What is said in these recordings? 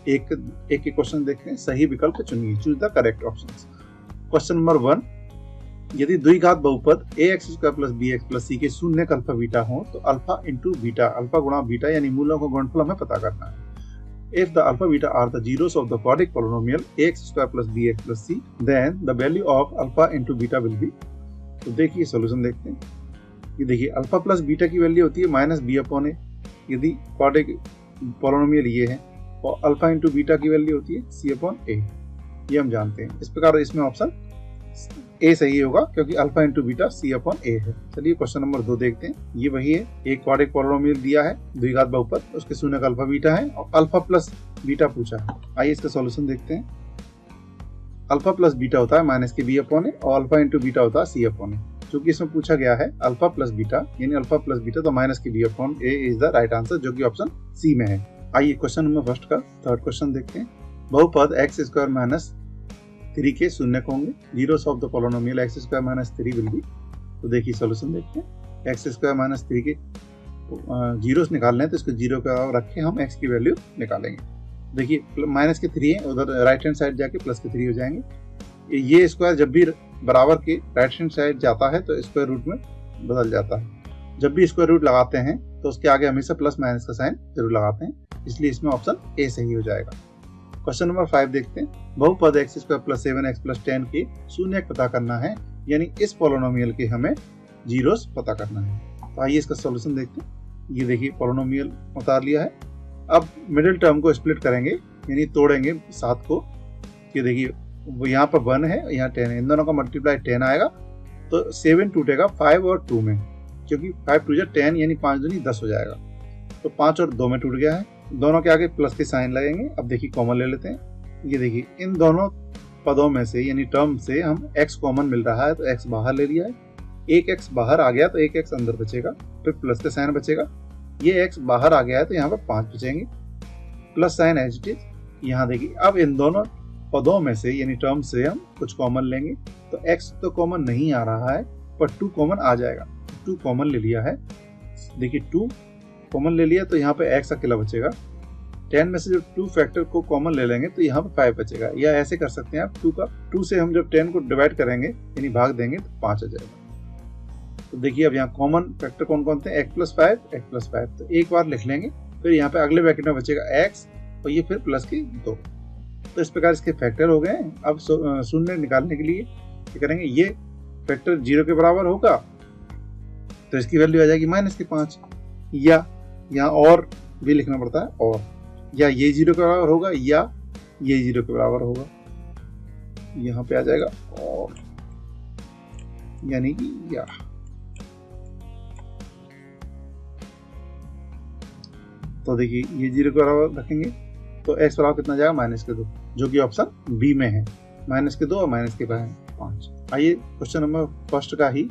एक एक क्वेश्चन देखते हैं, सही विकल्प चुनिए, choose the correct options. Question number 1, यदि द्विघात बहुपद ax² + bx + c के शून्य अल्फा बीटा हो तो अल्फा इंटू बीटा, अल्फा गुणा बीटा यानी मूलों का गुणनफल हमें पता करना है। If the alpha beta are the zeros of the quadratic polynomial ax² + bx + c, then the value of alpha into beta will be। तो देखिए सॉल्यूशन देखते हैं। ये देखिए अल्फा प्लस बीटा की वैल्यू होती है -b/a, यदि क्वाड्रेटिक पॉलिनोमियल ये है, और अल्फा इंटू बीटा की वैल्यू होती है c/a, ये हम जानते हैं। इस प्रकार इसमें ऑप्शन ए सही होगा क्योंकि अल्फा इंटू बीटा c/a है। चलिए क्वेश्चन नंबर 2 देखते हैं। ये वही है, एक क्वाड्रेटिक पॉलिनोमियल दिया है द्विघात बहुपद, उसके शून्य का अल्फा बीटा है और अल्फा प्लस बीटा पूछा है। आइए इसका सॉल्यूशन देखते हैं। अल्फा प्लस बीटा होता है -b/a और अल्फा इंटू बीटा होता है c/a। क्योंकि इसमें पूछा गया है अल्फा प्लस बीटा यानी अल्फा प्लस बीटा, तो -b/a is the right answer, जो कि ऑप्शन सी में है। आइए क्वेश्चन नंबर फर्स्ट का थर्ड क्वेश्चन देखते हैं। बहुपद x² - 3 के शून्यक होंगे, zeros of the polynomial x² - 3 will be. तो देखिए सॉल्यूशन देखते हैं। x² - 3 के जीरोस निकालने हैं तो इसको जीरो का रख के हम x की वैल्यू निकालेंगे। देखिए माइनस के 3 है, उधर राइट हैंड साइड जाके प्लस के 3 हो जाएंगे। ये स्क्वायर जब भी बराबर के राइट हैंड साइड जाता है तो स्क्वायर रूट में बदल जाता है। जब भी स्क्वायर रूट लगाते हैं तो उसके आगे हमेशा प्लस माइनस का साइन जरूर लगाते हैं, इसलिए इसमें ऑप्शन ए सही हो जाएगा। क्वेश्चन नंबर 5 देखते हैं। बहुपद x² + 7x + 10 के शून्यक पता करना है, यानी इस पॉलिनोमियल के हमें जीरोस पता करना है। तो आइए इसका सॉल्यूशन देखते हैं। ये देखिए पॉलिनोमियल उतार लिया है। अब मिडिल टर्म को स्प्लिट करेंगे यानी तोड़ेंगे 7 को। ये देखिए वो यहाँ पर 1 है, यहाँ 10 है, इन दोनों का मल्टीप्लाई 10 आएगा तो 7 टूटेगा 5 और 2 में, क्योंकि 5 × 2 = 10 यानी 5 दूनी 10 हो जाएगा। तो 5 और 2 में टूट गया है। दोनों के आगे प्लस के साइन लगेंगे। अब देखिए कॉमन ले लेते हैं। ये देखिए इन दोनों पदों में से यानी टर्म से हम x कॉमन मिल रहा है तो x बाहर ले लिया है। एक x बाहर आ गया तो एक x अंदर बचेगा, फिर प्लस का साइन बचेगा। ये x बाहर आ गया है तो यहाँ पर 5 बचेंगे, plus sign as it is. यहाँ देखिए अब इन दोनों पदों में से यानी टर्म से हम कुछ कॉमन लेंगे तो x तो कॉमन नहीं आ रहा है पर 2 कॉमन आ जाएगा। 2 कॉमन ले लिया है, देखिए 2 कॉमन ले लिया तो यहाँ पे x अकेला बचेगा। 10 में से जब 2 फैक्टर को कॉमन ले लेंगे तो यहाँ पे 5 बचेगा। या ऐसे कर सकते हैं आप 2 से हम जब 10 को डिवाइड करेंगे यानी भाग देंगे तो 5 आ जाएगा। तो देखिए अब यहाँ कॉमन फैक्टर कौन कौन थे, x + 5, x + 5, तो एक बार लिख लेंगे। फिर यहाँ पे अगले ब्रैकेट में बचेगा x और ये फिर प्लस के 2। तो इस प्रकार इसके फैक्टर हो गए। अब शून्य निकालने के लिए क्या करेंगे, ये फैक्टर 0 के बराबर होगा तो इसकी वैल्यू आ जाएगी -5, या यहाँ और भी लिखना पड़ता है, और या ये 0 के बराबर होगा या ये 0 के बराबर होगा, यहाँ पे आ जाएगा और यानी कि या। तो देखिए ये 0 के बराबर रखेंगे तो x बराबर कितना जाएगा -2, जो कि ऑप्शन बी में है। -2 और -5। आइए क्वेश्चन नंबर फर्स्ट का ही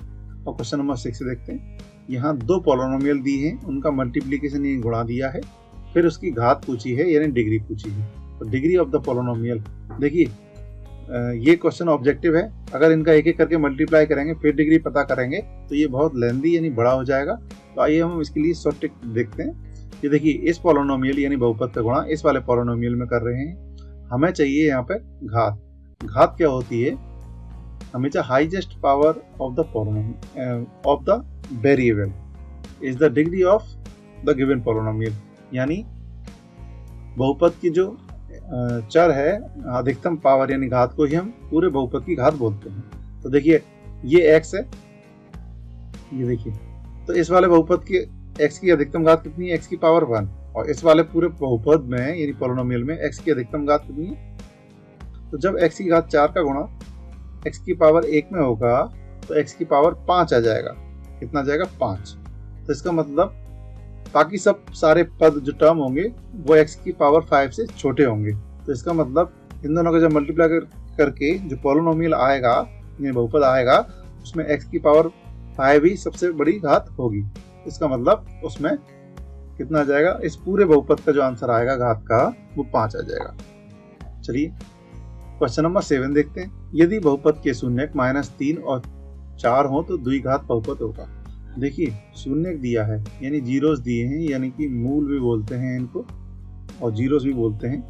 और क्वेश्चन नंबर 6 से देखते हैं। यहाँ 2 पॉलिनोमियल दी हैं, उनका मल्टीप्लिकेशन ये गुणा दिया है, फिर उसकी घात पूछी है यानी डिग्री पूछी है। तो डिग्री ऑफ द पॉलिनोमियल, देखिए ये क्वेश्चन ऑब्जेक्टिव है। अगर इनका एक एक करके मल्टीप्लाई करेंगे फिर डिग्री पता करेंगे तो ये बहुत लेंदी यानी बड़ा हो जाएगा। तो आइए हम इसके लिए शॉर्ट ट्रिक देखते हैं। ये देखिए इस पॉलिनोमियल यानी बहुपद का गुणा इस वाले पॉलिनोमियल में कर रहे हैं। हमें चाहिए यहाँ पे घात। घात क्या होती है, हमेशा highest power of the polynomial of the variable is the degree of the given polynomial, यानी बहुपद की जो चर है अधिकतम पावर यानी घात को ही हम पूरे बहुपद की घात बोलते हैं। तो देखिए ये x है, ये देखिए तो इस वाले बहुपद की x की अधिकतम घात कितनी है, x की पावर 1, और इस वाले पूरे बहुपद में यानी पॉलिनोमियल में x की अधिकतम घात कितनी है। तो जब x की घात 4 का गुणा x की पावर 1 में होगा तो x की पावर 5 आ जाएगा। कितना आ जाएगा, 5। तो इसका मतलब बाकी सब सारे पद जो टर्म होंगे वो x की पावर 5 से छोटे होंगे। तो इसका मतलब इन दोनों का जब मल्टीप्लाई करके जो पॉलिनोमियल आएगा यानी बहुपद आएगा उसमें x की पावर 5 ही सबसे बड़ी घात होगी। इसका मतलब उसमें कितना आ जाएगा, इस पूरे बहुपद का जो आंसर आएगा घात का वो 5 आ जाएगा। चलिए क्वेश्चन नंबर 7 देखते हैं। यदि बहुपद के शून्यक -3 और 4 हो तो द्विघात बहुपद होगा। देखिए शून्यक दिया है यानी जीरोस दिए हैं, यानी कि मूल भी बोलते हैं इनको और जीरोस भी बोलते हैं।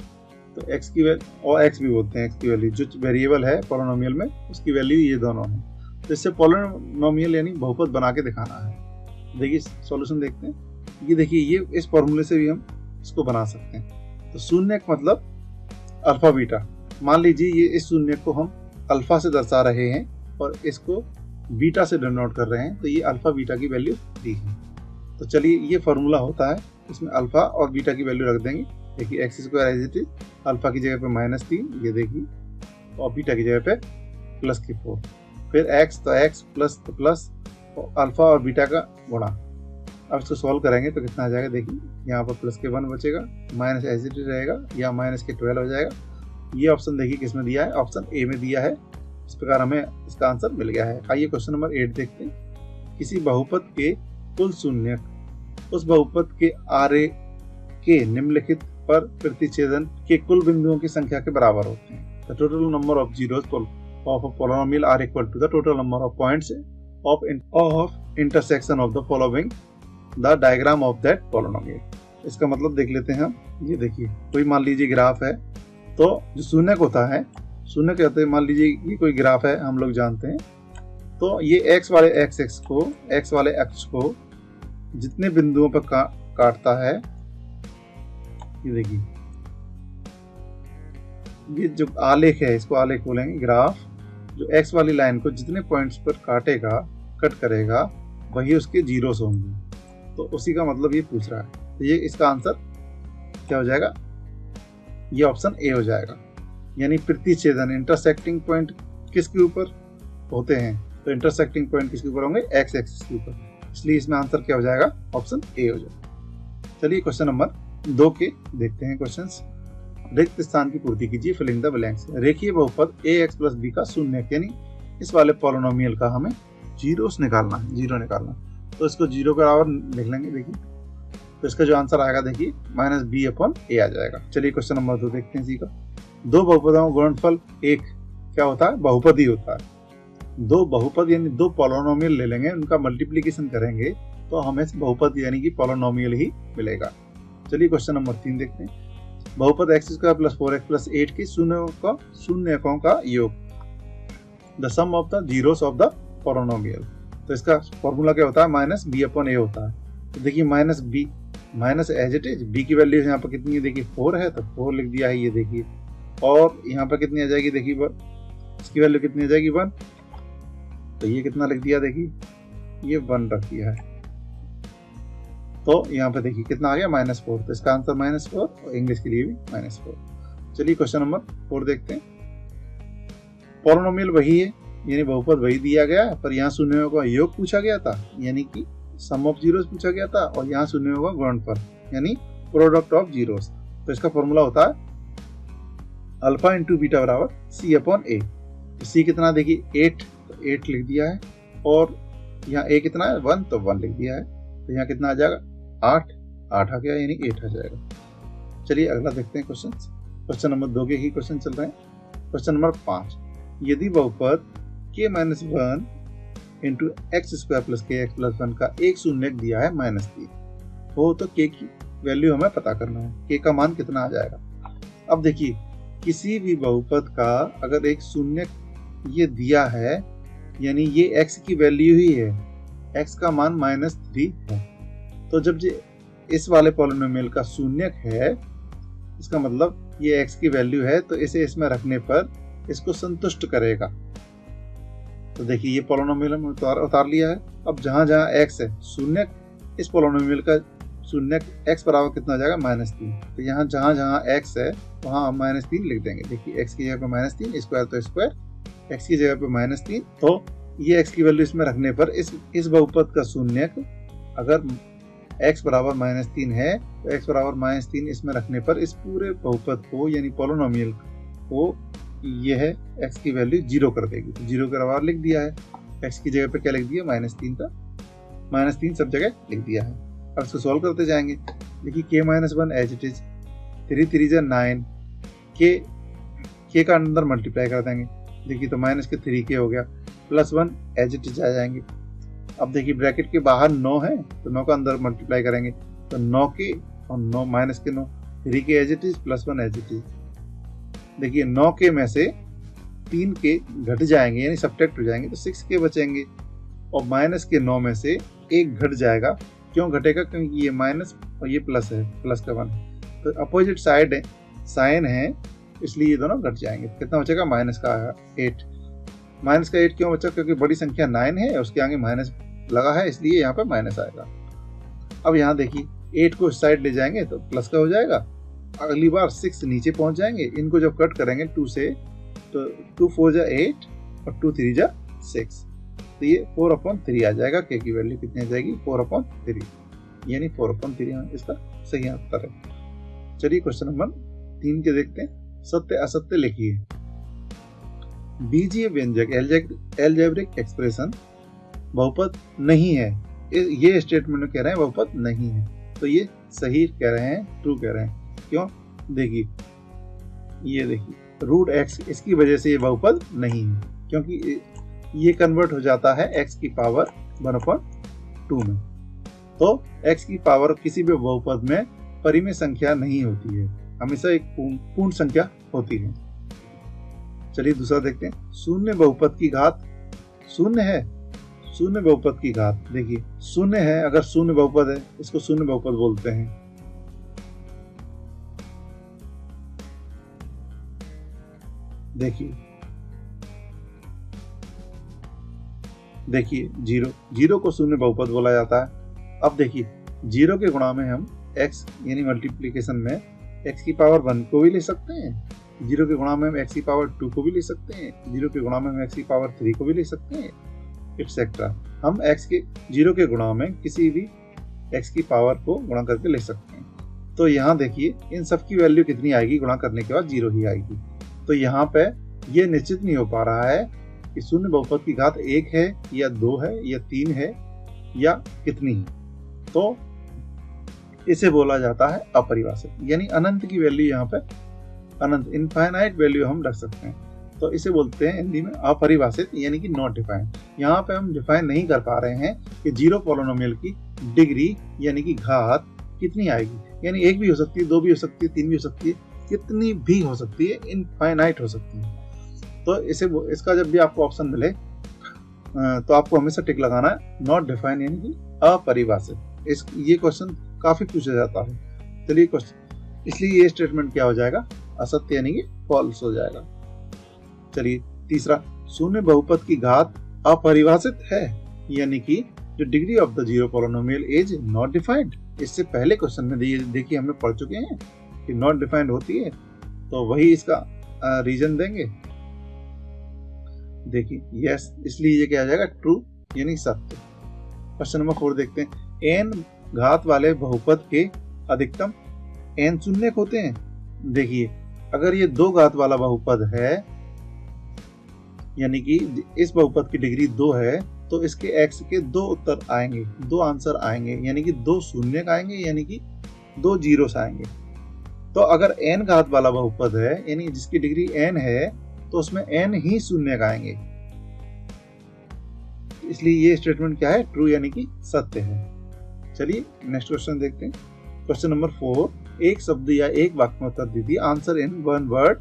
तो एक्स की वैल्यू और एक्स भी बोलते हैं, एक्स की वैल्यू जो वेरिएबल है पोलिनोमियल में उसकी वैल्यू ये दोनों है। तो इससे पोलिनोमियल यानी बहुपद बना के दिखाना है। देखिए सॉल्यूशन देखते हैं। ये देखिए ये इस फॉर्मूले से भी हम इसको बना सकते हैं। तो शून्य मतलब अल्फा बीटा, मान लीजिए ये इस शून्य को हम अल्फा से दर्शा रहे हैं और इसको बीटा से डिनोट कर रहे हैं, तो ये अल्फा बीटा की वैल्यू दी है। तो चलिए ये फॉर्मूला होता है, इसमें अल्फा और बीटा की वैल्यू रख देंगे। देखिए X square as it is, alpha की जगह पे -3 ये देखिए, और बीटा की जगह पे +4, फिर एक्स तो एक्स प्लस तो प्लस, और अल्फा और बीटा का गुणा। अब इसको सॉल्व करेंगे तो कितना आ जाएगा, देखिए यहाँ पर +1 बचेगा, माइनस एज इट इज रहेगा या -12 हो जाएगा। ये ऑप्शन देखिए किसमें दिया है, ऑप्शन ए में दिया है। इस प्रकार हमें इसका आंसर मिल गया है। आइए क्वेश्चन नंबर 8 देखते हैं। किसी बहुपद के कुल शून्य उस बहुपद के आरे के निम्नलिखित पर प्रतिच्छेदन के कुल बिंदुओं की संख्या के बराबर होते हैं। The total number of zeros of a polynomial are equal to the total number of points of intersection of the following the diagram of that polynomial. इसका मतलब देख लेते हैं हम। ये देखिए कोई मान लीजिए ग्राफ है, तो जो शून्य होता है, शून्य कहते हैं, मान लीजिए ये कोई ग्राफ है, हम लोग जानते हैं। तो ये एक्स वाले एक्स वाले अक्ष को जितने बिंदुओं पर काटता है, ये देखिए ये जो आलेख है, इसको आलेख बोलेंगे। ग्राफ जो एक्स वाली लाइन को जितने पॉइंट्स पर काटेगा, कट करेगा, वही उसके जीरोस होंगे। तो उसी का मतलब ये पूछ रहा है। तो ये इसका आंसर क्या हो जाएगा, ये ऑप्शन ए हो जाएगा। यानी प्रतिच्छेदन, इंटरसेक्टिंग पॉइंट किसके ऊपर होते हैं, तो इंटरसेक्टिंग पॉइंट किसके ऊपर होंगे, एक्स एक्सिस के ऊपर। इसलिए इसमें आंसर क्या हो जाएगा, ऑप्शन ए हो जाएगा। चलिए क्वेश्चन नंबर 2 के देखते हैं क्वेश्चंस। रिक्त स्थान की पूर्ति कीजिए, फिलिंग द ब्लैंक्स। रेखीय बहुपद ax + b का शून्य, यानी इस वाले पॉलिनोमियल का हमें जीरोस निकालना है, जीरो निकालना। तो इसको जीरो के बराबर लिख लेंगे। देखिए तो इसका जो आंसर आएगा, देखिए -b/a आ जाएगा। चलिए क्वेश्चन नंबर 2 देखते हैं। इसी का दो बहुपदों का गुणनफल एक क्या होता है, बहुपद ही होता है। दो बहुपद यानी दो पॉलिनोमियल ले लेंगे, उनका मल्टीप्लिकेशन करेंगे तो हमें बहुपद यानी कि पॉलिनोमियल ही मिलेगा। चलिए क्वेश्चन नंबर 3 देखते हैं। बहुपद x² + 4x + 8 के शून्यकों का योग, the sum of the zeros of the polynomial. तो इसका फॉर्मूला क्या होता है, -b/a होता है। तो देखिए -b minus as it is, b की वैल्यू यहाँ पर कितनी है, देखिए 4 है, तो 4 लिख दिया है। ये देखिए, और यहाँ पर कितनी आ जाएगी, देखिए 1, इसकी वैल्यू कितनी आ जाएगी 1, तो ये कितना लिख दिया, देखिए ये 1 रख दिया है। तो यहाँ पे देखिए कितना आ गया, -4। तो इसका आंसर -4, और इंग्लिश के लिए भी -4। चलिए क्वेश्चन नंबर 4 देखते हैं। पॉलिनोमियल वही है, यानी बहुपद वही दिया गया है, पर यहाँ शून्यों का योग पूछा गया था, यानी कि सम ऑफ जीरोस पूछा गया था, और यहाँ शून्यों का गुणनफल यानी प्रोडक्ट ऑफ जीरोस। तो इसका फॉर्मूला होता है अल्फा × बीटा = c/a। तो c कितना, देखिए 8, तो 8 लिख दिया है, और यहाँ a कितना है 1, तो 1 लिख दिया है। तो यहाँ कितना आ जाएगा, 8 आ गया, यानी 8 आ जाएगा। चलिए अगला देखते हैं क्वेश्चन। क्वेश्चन नंबर 2 के ही क्वेश्चन चल रहे हैं। क्वेश्चन नंबर 5, यदि बहुपद k - 1 × x² + kx + 1 का एक शून्यक दिया है -3 हो, तो k की वैल्यू हमें पता करना है, k का मान कितना आ जाएगा। अब देखिए किसी भी बहुपद का अगर एक शून्यक ये दिया है, यानी ये x की वैल्यू ही है, x का मान -3 है। तो जब ये इस वाले पॉलिनोमियल का शून्यक है, इसका मतलब ये x की वैल्यू है, तो इसे इसमें रखने पर इसको संतुष्ट करेगा। तो देखिए ये पॉलिनोमियल में उतार लिया है। अब जहां जहां x है शून्यक, इस पॉलिनोमियल का शून्यक x बराबर कितना आ जाएगा, -3। तो यहाँ जहां जहां x है वहां हम -3 लिख देंगे। देखिए x की जगह पे -3, स्क्वायर तो स्क्वायर, x की जगह पे -3, तो ये x की वैल्यू इसमें रखने पर इस बहुपद का शून्यक अगर x बराबर -3 है, तो x बराबर -3 इसमें रखने पर इस पूरे बहुपद को यानी पॉलिनोमियल को ये है x की वैल्यू 0 कर देगी। तो 0 के बराबर लिख दिया है, x की जगह पे क्या लिख दिया, -3 का -3 सब जगह लिख दिया है। अब इसको सॉल्व करते जाएंगे। देखिए k - 1 as it is, 3 3 = 9, k का अंदर मल्टीप्लाई कर देंगे। देखिए तो -3k हो गया, +1 एज इट इज आ जाएंगे। अब देखिए ब्रैकेट के बाहर 9 है, तो 9 का अंदर मल्टीप्लाई करेंगे, तो 9k और 9 -9, 3k as it is, +1 as it is. देखिए 9 के में से 3 के घट जाएंगे यानी सब्ट्रैक्ट हो जाएंगे तो 6 के बचेंगे, और माइनस के 9 में से 1 घट जाएगा। क्यों घटेगा? क्योंकि ये माइनस और ये प्लस है, प्लस का 1, तो अपोजिट साइड है, साइन है, इसलिए ये दोनों घट जाएंगे। कितना बचेगा? माइनस का 8। माइनस का 8 क्यों बचा? क्योंकि बड़ी संख्या 9 है, उसके आगे माइनस लगा है, इसलिए यहाँ पे माइनस आएगा। अब यहाँ देखिए 8 को इस साइड ले जाएंगे तो प्लस का हो जाएगा। अगली बार 6 नीचे पहुंच जाएंगे, इनको जब कट करेंगे 2 से तो 2 4 जा 8 और 2 3 जा 6, तो ये 4/3 आ जाएगा। के की वैल्यू कितनी आ जाएगी? 4/3, यानी 4/3 इसका सही उत्तर है। चलिए क्वेश्चन नंबर 3 के देखते हैं। सत्य असत्य लिखिए। बीजीय व्यंजक एल्जेब्रिक एक्सप्रेशन बहुपद नहीं है, ये स्टेटमेंट में कह रहे हैं बहुपद नहीं है, तो ये सही कह रहे हैं, ट्रू कह रहे हैं। क्यों? देखिए ये देखिए रूट एक्स, इसकी वजह से ये बहुपद नहीं है, क्योंकि ये कन्वर्ट हो जाता है x की पावर 1/2 में। तो x की पावर किसी भी बहुपद में परिमेय संख्या नहीं होती है, हमेशा एक पूर्ण संख्या होती है। चलिए दूसरा देखते हैं। शून्य बहुपद की घात शून्य है। शून्य बहुपद की घात, देखिए शून्य है, अगर शून्य बहुपद है इसको शून्य बहुपद बोलते हैं। देखिए जीरो को शून्य बहुपद बोला जाता है। अब देखिए 0 के गुणा में हम x यानी मल्टीप्लिकेशन में x की पावर 1 को भी ले सकते हैं, 0 के गुणा में हम x की पावर 2 को भी ले सकते हैं, 0 के गुणा में हम x की पावर 3 को भी ले सकते हैं, एक्सेट्रा। हम x के 0 के गुणा में किसी भी x की पावर को गुणा करके ले सकते हैं। तो यहाँ देखिए इन सब की वैल्यू कितनी आएगी? गुणा करने के बाद 0 ही आएगी। तो यहाँ पे ये निश्चित नहीं हो पा रहा है कि शून्य बहुपद की घात 1 है या 2 है या 3 है या कितनी है, तो इसे बोला जाता है अपरिभाषित, यानी अनंत की वैल्यू यहाँ पे अनंत इनफाइनाइट वैल्यू हम रख सकते हैं, तो इसे बोलते हैं हिंदी में अपरिभाषित, यानी कि नॉट डिफाइंड। यहाँ पे हम डिफाइन नहीं कर पा रहे हैं कि 0 पॉलिनोमियल की डिग्री यानी कि घात कितनी आएगी, यानी 1 भी हो सकती है, 2 भी हो सकती है, 3 भी हो सकती है, कितनी भी हो सकती है, इनफाइनाइट हो सकती है। तो इसका जब भी आपको ऑप्शन मिले तो आपको हमेशा टिक लगाना है नॉट डिफाइन यानी कि अपरिभाषित। ये क्वेश्चन काफी पूछा जाता है। चलिए क्वेश्चन, इसलिए ये स्टेटमेंट क्या हो जाएगा? असत्य यानी कि फॉल्स हो जाएगा। चलिए तीसरा, शून्य बहुपद की घात अपरिभाषित है, यानी कि जो degree of the 0 polynomial is not defined. इससे पहले क्वेश्चन में देखिए हमने पढ़ चुके हैं कि नॉट डिफाइंड होती है, तो वही इसका रीजन देंगे। देखिए यस, इसलिए ये क्या आ जाएगा? ट्रू यानी सत्य। क्वेश्चन नंबर 4 देखते हैं। n घात वाले बहुपद के अधिकतम n शून्यक होते हैं। देखिए अगर ये 2 घात वाला बहुपद है, यानी कि इस बहुपद की डिग्री 2 है, तो इसके x के 2 उत्तर आएंगे, 2 आंसर आएंगे, यानी कि 2 शून्यक आएंगे, यानी कि 2 जीरोस आएंगे। तो अगर n घात वाला बहुपद है, यानी जिसकी डिग्री n है, तो उसमें n ही शून्यक आएंगे। इसलिए ये स्टेटमेंट क्या है? ट्रू यानी कि सत्य है। चलिए नेक्स्ट क्वेश्चन देखते हैं। क्वेश्चन नंबर 4, एक शब्द या एक वाक्य में उत्तर दीजिए, आंसर इन 1 वर्ड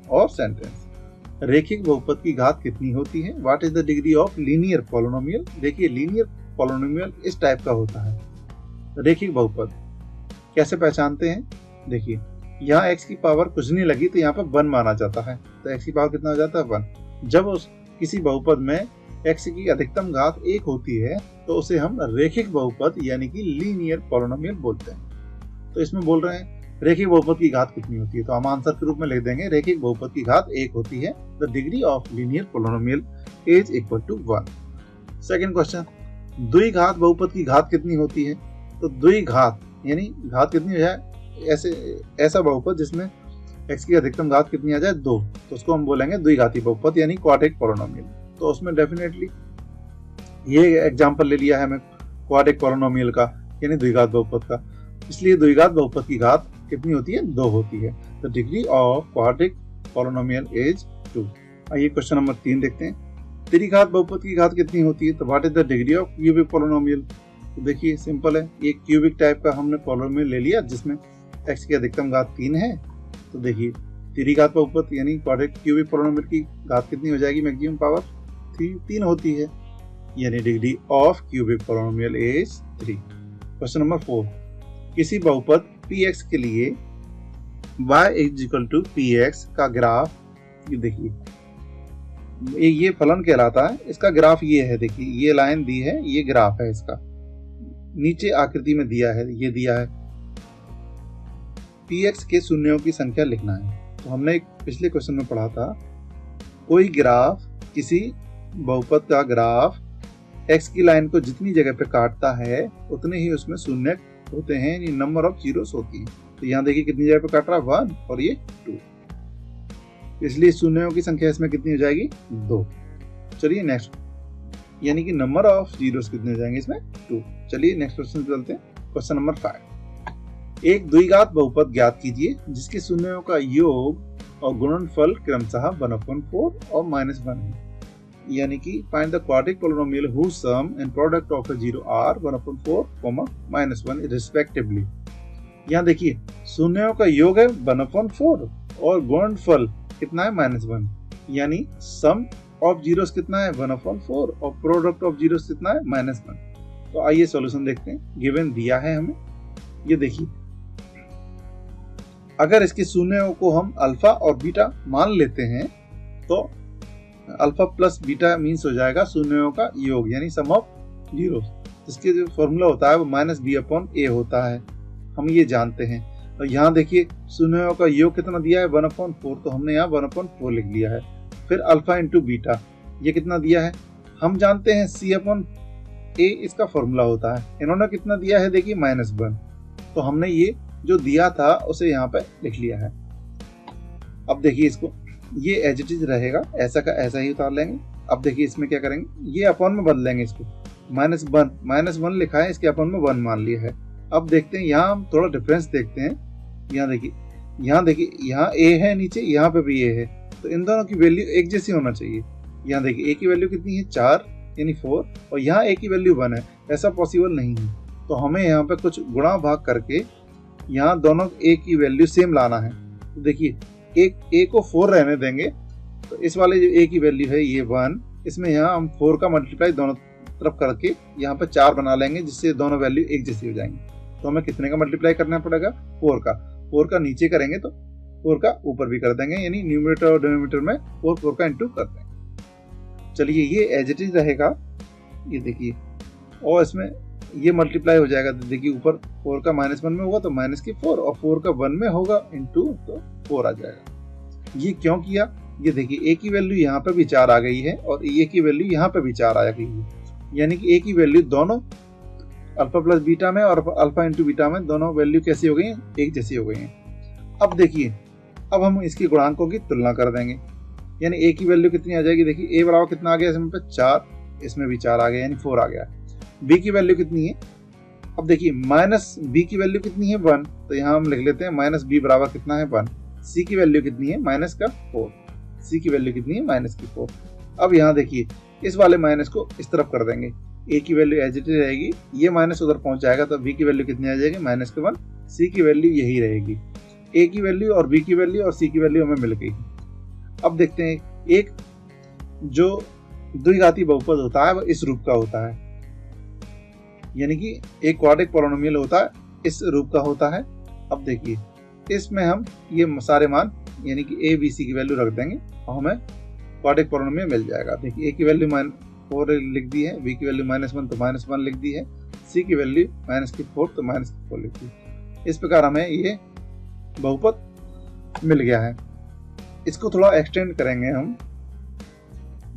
और सेंटेंस। रेखिक बहुपद की घात कितनी होती है? What is the degree of linear polynomial? देखिए लीनियर पॉलिनोमियल इस टाइप का होता है। रेखिक बहुपद कैसे पहचानते हैं? देखिए यहाँ x की पावर कुछ नहीं लगी तो यहाँ पर 1 माना जाता है, तो x की पावर कितना हो जाता है? 1। जब उस किसी बहुपद में x की अधिकतम घात 1 होती है तो उसे हम रेखिक बहुपद यानी कि लीनियर पॉलिनोमियल बोलते हैं। तो इसमें बोल रहे हैं रेखिक बहुपद की घात कितनी होती है, तो हम आंसर के रूप में लिख देंगे रेखिक बहुपद की घात 1 होती है। The degree of linear polynomial is equal to 1। Second question, द्विघात बहुपद की घात कितनी होती है? तो द्विघात यानी घात कितनी हो जाए, ऐसा बहुपद जिसमें x की अधिकतम घात कितनी आ जाए? 2, तो उसको हम बोलेंगे द्विघाती बहुपद यानी क्वाड्रिक पॉलिनोमियल। तो उसमें डेफिनेटली ये एग्जांपल ले लिया है हमें क्वाड्रिक पॉलिनोमियल का, यानी द्विघात बहुपद का। इसलिए द्विघात बहुपद की घात कितनी होती है? 2 होती है। The degree of quadric polynomial is 2। आइए क्वेश्चन नंबर 3 देखते हैं। त्रिघात बहुपद की घात कितनी होती है? तो what is the degree of cubic polynomial? तो देखिए सिंपल है, ये क्यूबिक टाइप का हमने पॉलिनोमियल ले लिया जिसमें x की अधिकतम घात 3 है। तो देखिए त्रिघात बहुपद यानी क्यूबिक पोलिनोमियल की घात कितनी हो जाएगी? मैक्सिमम पावर 3 होती है, यानी degree of cubic polynomial is 3। Question number 4, किसी बहुपद px के लिए y is equal to px का ग्राफ, ये देखिए ये फलन कहलाता है, इसका ग्राफ ये है, देखिए ये लाइन दी है, ये ग्राफ है इसका, नीचे आकृति में दिया है, ये दिया है px के शून्यों की संख्या लिखना है। तो हमने एक पिछले क्वेश्चन में पढ़ा था, कोई ग्राफ, किसी बहुपद का ग्राफ x की लाइन को जितनी जगह पे काटता है उतने ही उसमें शून्य होते हैं, यानी नंबर ऑफ जीरोस होती है। तो यहाँ देखिए कितनी जगह पे काट रहा है, 1 और ये 2, इसलिए शून्यों की संख्या इसमें कितनी हो जाएगी? 2। चलिए नेक्स्ट, यानी कि नंबर ऑफ जीरोस कितने हो जाएंगे इसमें? 2। चलिए नेक्स्ट क्वेश्चन पे चलते हैं। क्वेश्चन नंबर 5, एक द्विघात बहुपद ज्ञात कीजिए जिसके शून्यों का योग और गुणनफल क्रमशः 1/4 और -1 है, यानी कि find the quadric polynomial whose sum and product of a zero are 1/4, -1 respectively. यहाँ देखिए शून्यों का योग है 1/4 और गुणनफल कितना है? -1, यानी सम ऑफ जीरोस कितना है? 1/4 और प्रोडक्ट ऑफ जीरोस कितना है? -1। तो आइए सॉल्यूशन देखते हैं। गिवन दिया है हमें, ये देखिए अगर इसके शून्यों को हम अल्फा और बीटा मान लेते हैं तो अल्फा प्लस बीटा मीन्स हो जाएगा शून्यों का योग, यानी सम ऑफ जीरो, जिसके जो फॉर्मूला होता है वो -b/a होता है, हम ये जानते हैं। और यहाँ देखिए शून्यों का योग कितना दिया है? 1/4, तो हमने यहाँ 1/4 लिख लिया है। फिर अल्फा इंटू बीटा ये कितना दिया है? हम जानते हैं c/a इसका फॉर्मूला होता है, इन्होंने कितना दिया है? देखिए -1, तो हमने ये जो दिया था उसे यहाँ पे लिख लिया है। अब देखिए इसको, ये एज इट इज रहेगा, ऐसा का ऐसा ही उतार लेंगे। अब देखिए इसमें क्या करेंगे, ये अपॉन में बदलेंगे इसको, -1 लिखा है, इसके अपॉन में 1 मान लिया है। अब देखते हैं यहाँ हम थोड़ा डिफरेंस देखते हैं। यहाँ देखिए यहाँ a है नीचे, यहाँ पे भी a है, तो इन दोनों की वैल्यू एक जैसी होना चाहिए। यहाँ देखिए a की वैल्यू कितनी है? 4 यानी 4, और यहाँ a की वैल्यू 1 है, ऐसा पॉसिबल नहीं है। तो हमें यहाँ पे कुछ गुणा भाग करके यहाँ दोनों a की वैल्यू सेम लाना है। तो देखिए एक a को 4 रहने देंगे, तो इस वाले जो a की वैल्यू है ये 1, इसमें यहाँ हम 4 का मल्टीप्लाई दोनों तरफ करके यहाँ पे 4 बना लेंगे, जिससे दोनों वैल्यू एक जैसी हो जाएंगी। तो हमें कितने का मल्टीप्लाई करना पड़ेगा? 4 का नीचे करेंगे तो 4 का ऊपर भी कर देंगे, यानी न्यूमरेटर और डिनोमिनेटर में 4 का इंटू कर देंगे। चलिए ये एज इट इज रहेगा, ये देखिए, और इसमें ये मल्टीप्लाई हो जाएगा, तो देखिए ऊपर 4 का -1 में होगा तो -4, और 4 का 1 में होगा इंटू, तो 4 आ जाएगा। ये क्यों किया? ये देखिए a की वैल्यू यहाँ पे भी 4 आ गई है और a की वैल्यू यहाँ पे भी 4 आ गई है, यानी कि a की वैल्यू दोनों अल्फा प्लस बीटा में और अल्फा इंटू बीटा में दोनों वैल्यू कैसी हो गई हैं? एक जैसी हो गई हैं। अब देखिए, अब हम इसकी गुणांकों की तुलना कर देंगे, यानी a की वैल्यू कितनी आ जाएगी? देखिए a बराबर कितना आ गया इसमें पे? 4, इसमें भी 4 आ गया, यानी 4 आ गया। b की वैल्यू कितनी है? अब देखिए माइनस b की वैल्यू कितनी है? 1, तो यहाँ हम लिख लेते हैं -b बराबर कितना है? 1। c की वैल्यू कितनी है? -4। c की वैल्यू कितनी है? -4। अब यहाँ देखिए इस वाले माइनस को इस तरफ कर देंगे, a की वैल्यू एज इट इज रहेगी, ये माइनस उधर पहुंच जाएगा, तो b की वैल्यू कितनी आ जाएगी? -1। c की वैल्यू यही रहेगी, a की वैल्यू और b की वैल्यू और c की वैल्यू हमें मिल गई। अब देखते हैं, एक जो द्विघाती बहुपद होता है वो इस रूप का होता है, यानी कि एक क्वाड्रिक पोलिनोमियल होता है इस रूप का होता है। अब देखिए इसमें हम ये सारे मान यानी कि a b c की वैल्यू रख देंगे और हमें क्वाड्रिक पोलिनोमियल मिल जाएगा। देखिए a की वैल्यू 4 लिख दी है, b की वैल्यू -1 तो -1 लिख दी है, c की वैल्यू -4 तो -4 लिख दी। इस प्रकार हमें ये बहुपद मिल गया है। इसको थोड़ा एक्सटेंड करेंगे हम।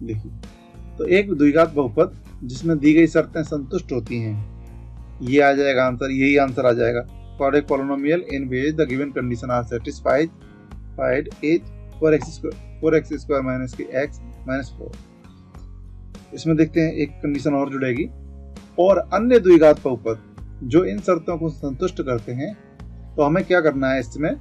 देखिए तो एक द्विघात बहुपद जिसमें दी गई शर्तें संतुष्ट होती हैं, ये आ जाएगा आंसर, यही आंसर आ जाएगा। Quadratic polynomial in which the given condition are satisfied is 4x² - x -4। इसमें देखते हैं एक कंडीशन और जुड़ेगी, और अन्य द्विघात बहुपद जो इन शर्तों को संतुष्ट करते हैं, तो हमें क्या करना है इसमें,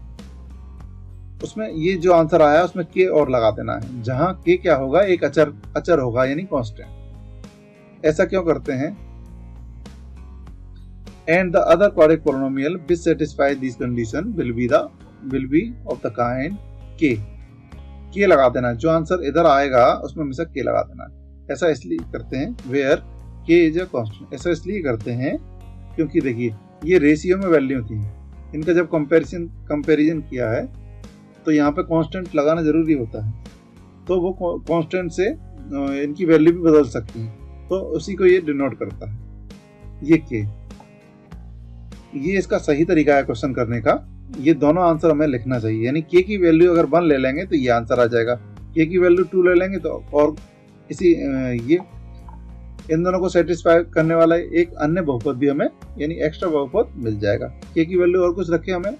उसमें ये जो आंसर आया उसमें k और लगा देना है, जहां k क्या होगा? एक अचर होगा, यानी कांस्टेंट। ऐसा क्यों करते हैं? And the other quadric polynomial which satisfy this condition will be of the kind के लगा देना है। जो आंसर इधर आएगा उसमें हमेशा के लगा देना है। ऐसा इसलिए करते हैं वेयर के इज अ कांस्टेंट। ऐसा इसलिए करते हैं क्योंकि देखिए ये रेशियो में वैल्यू थी, इनका जब कंपैरिजन किया है तो यहाँ पे कांस्टेंट लगाना जरूरी होता है, तो वो कांस्टेंट से इनकी वैल्यू भी बदल सकती है, तो उसी को ये डिनोट करता है। ये के, ये इसका सही तरीका है क्वेश्चन करने का। ये दोनों आंसर हमें लिखना चाहिए, यानी के की वैल्यू अगर 1 ले लेंगे तो ये आंसर आ जाएगा, के की वैल्यू 2 ले लेंगे तो, और इसी ये इन दोनों को सेटिस्फाई करने वाला एक अन्य बहुपद भी हमें, यानी एक्स्ट्रा बहुपद मिल जाएगा। के की वैल्यू और कुछ रखे हमें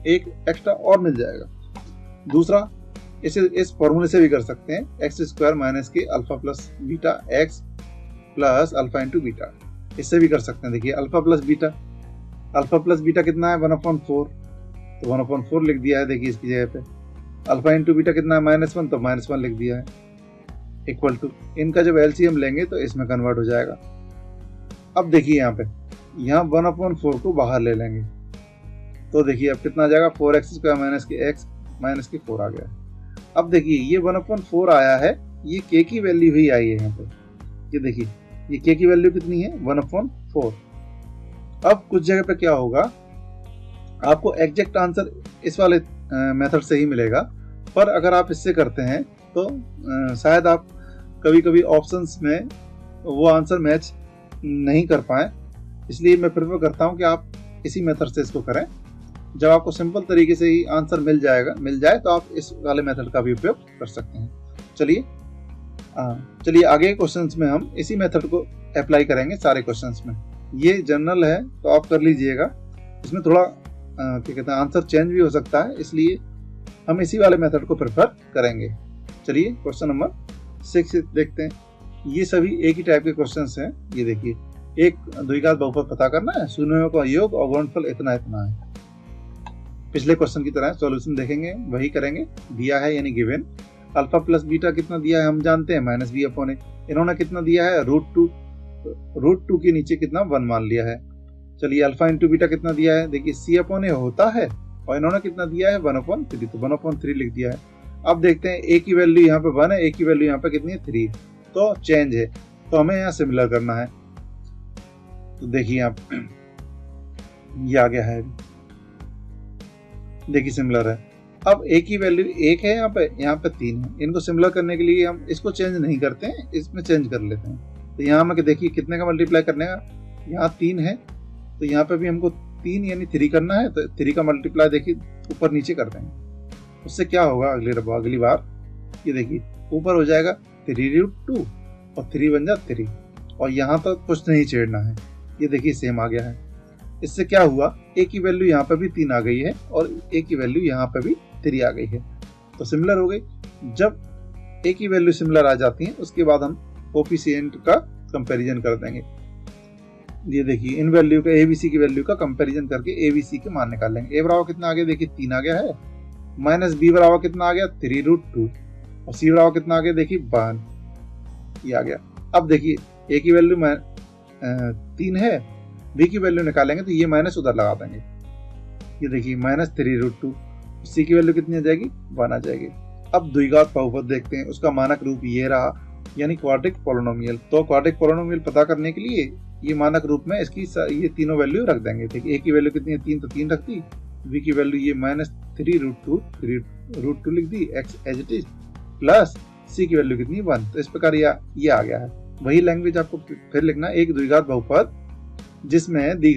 एक एक्स्ट्रा और मिल जाएगा। दूसरा, इसे इस फॉर्मूले से भी कर सकते हैं, एक्स स्क्वायर माइनस के alpha plus beta x plus alpha into beta. इससे भी कर सकते हैं। देखिए अल्फा प्लस बीटा कितना है 1/4, तो 1/4 लिख दिया है। देखिए इसकी जगह पे अल्फा इंटू बीटा कितना है -1, तो -1 लिख दिया है, इक्वल टू, इनका जब एलसीएम लेंगे तो इसमें कन्वर्ट हो जाएगा। अब देखिए यहाँ पे 1/4 को बाहर ले लेंगे तो देखिए अब कितना आ जाएगा 4x स्क्वायर माइनस के x माइनस के 4 आ गया। अब देखिए ये 1/4 आया है, ये k की वैल्यू ही आई है यहाँ पे। ये देखिए ये k की वैल्यू कितनी है 1/4। अब कुछ जगह पे क्या होगा, आपको एग्जैक्ट आंसर इस वाले मेथड से ही मिलेगा, पर अगर आप इससे करते हैं तो शायद आप कभी कभी ऑप्शंस में वो आंसर मैच नहीं कर पाए। इसलिए मैं प्रेफर करता हूं कि आप इसी मेथड से इसको करें। जब आपको सिंपल तरीके से ही आंसर मिल जाए तो आप इस वाले मेथड का भी उपयोग कर सकते हैं। चलिए आगे क्वेश्चंस में हम इसी मेथड को अप्लाई करेंगे सारे क्वेश्चंस में। ये जनरल है तो आप कर लीजिएगा, इसमें थोड़ा क्या कहते हैं आंसर चेंज भी हो सकता है, इसलिए हम इसी वाले मेथड को प्रेफर करेंगे। चलिए क्वेश्चन नंबर 6 देखते हैं। ये सभी एक ही टाइप के क्वेश्चंस हैं। ये देखिए, एक द्विघात बहुपद पता करना है, शून्यों का योग और गुणनफल इतना इतना है। पिछले क्वेश्चन की तरह सॉल्यूशन देखेंगे, वही करेंगे। दिया है यानी गिवन, अल्फा प्लस बीटा कितना दिया है हम जानते हैं -b/a। इन्होंने कितना दिया है √2 के नीचे कितना 1 मान लिया है। चलिए अल्फा इंटू बीटा कितना दिया है, देखिए c/a होता है, और इन्होंने कितना दिया है 1/3, तो 1/3 लिख दिया है। अब देखते हैं a की वैल्यू यहाँ पे 1 है, a की वैल्यू यहाँ पे कितनी है 3, तो चेंज है, तो हमें यहाँ सिमिलर करना है। तो देखिए आप ये आ गया है, देखिए सिमिलर है। अब a की वैल्यू 1 है, यहाँ पे 3 है। इनको सिमिलर करने के लिए हम इसको चेंज नहीं करते हैं, इसमें चेंज कर लेते हैं। तो यहाँ हमें देखिए कितने का मल्टीप्लाई करने का, यहाँ 3 है, तो यहाँ पे भी हमको 3 यानी 3 करना है, तो 3 का मल्टीप्लाई देखिए ऊपर नीचे कर देंगे। उससे क्या होगा अगली बार, ये देखिए ऊपर हो जाएगा 3√2 और 3 बन जा 3, और यहाँ तो कुछ नहीं छेड़ना है। ये देखिए सेम आ गया है। इससे क्या हुआ, a की वैल्यू यहाँ पे भी 3 आ गई है और a की वैल्यू यहाँ पे भी 3 आ गई है, तो सिमिलर हो गई। जब a की वैल्यू सिमिलर आ जाती है उसके बाद हम कोफिशिएंट का कंपैरिजन कर देंगे। ये देखिए इन वैल्यू का abc की वैल्यू का कंपैरिजन करके abc के मान निकाल लेंगे। a बराबर कितना आ गया, देखिए 3 आ गया है, माइनस b बराबर कितना आ गया 3√2, और c बराबर कितना आ गया देखिए 1, ये आ गया। अब देखिए a की वैल्यू 3 है, b की वैल्यू निकालेंगे तो ये माइनस उधर लगा देंगे। ये देखिए -3√2, c की वैल्यू कितनी आ जाएगी 1 आ जाएगी। अब द्विघात बहुपद देखते हैं, उसका मानक रूप ये रहा, यानी क्वाड्रिक पोलिनोमियल। तो क्वाड्रिक पोलिनोमियल पता करने के लिए ये मानक रूप में इसकी ये तीनों वैल्यू रख देंगे। देखिए a की वैल्यू कितनी है 3, तो 3 रख दी, b की वैल्यू ये -3√2 लिख दी x as it is, plus c की वैल्यू कितनी 1, तो इस प्रकार ये आ गया है। वही लैंग्वेज आपको फिर लिखना, एक द्विघात बहुपद जिसमें दी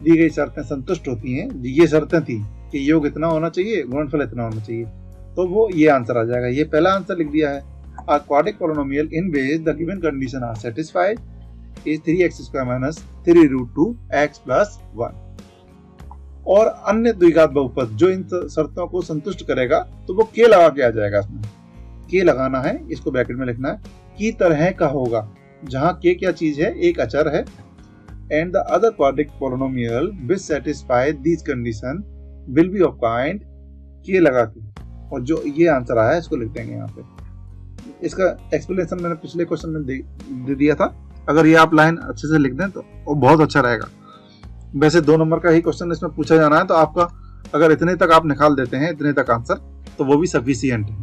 गई शर्तें संतुष्ट होती हैं। ये शर्तें थी कि योग इतना होना चाहिए, गुणनफल इतना होना चाहिए, तो वो ये आंसर आ जाएगा। ये पहला आंसर लिख दिया है। A quadratic polynomial in which the given condition are satisfied is 3x square minus 3√2x plus 1। और अन्य द्विघात बहुपद जो इन शर्तों को संतुष्ट करेगा तो वो k लगा के आ जाएगा। इसमें k लगाना है, इसको ब्रैकेट में लिखना है, की तरह का होगा, जहां k क्या चीज है, एक अचर है। and the other quadratic polynomial which satisfy these condition will be of kind, k लगा के, और जो ये आंसर आया है इसको लिख देंगे यहाँ पे। इसका एक्सप्लेनेशन मैंने पिछले क्वेश्चन में दे दिया था, अगर ये आप लाइन अच्छे से लिख दें तो वो बहुत अच्छा रहेगा। वैसे 2 नंबर का ही क्वेश्चन इसमें पूछा जाना है, तो आपका अगर इतने तक आप निकाल देते हैं, इतने तक आंसर, तो वो भी सफिशियंट है।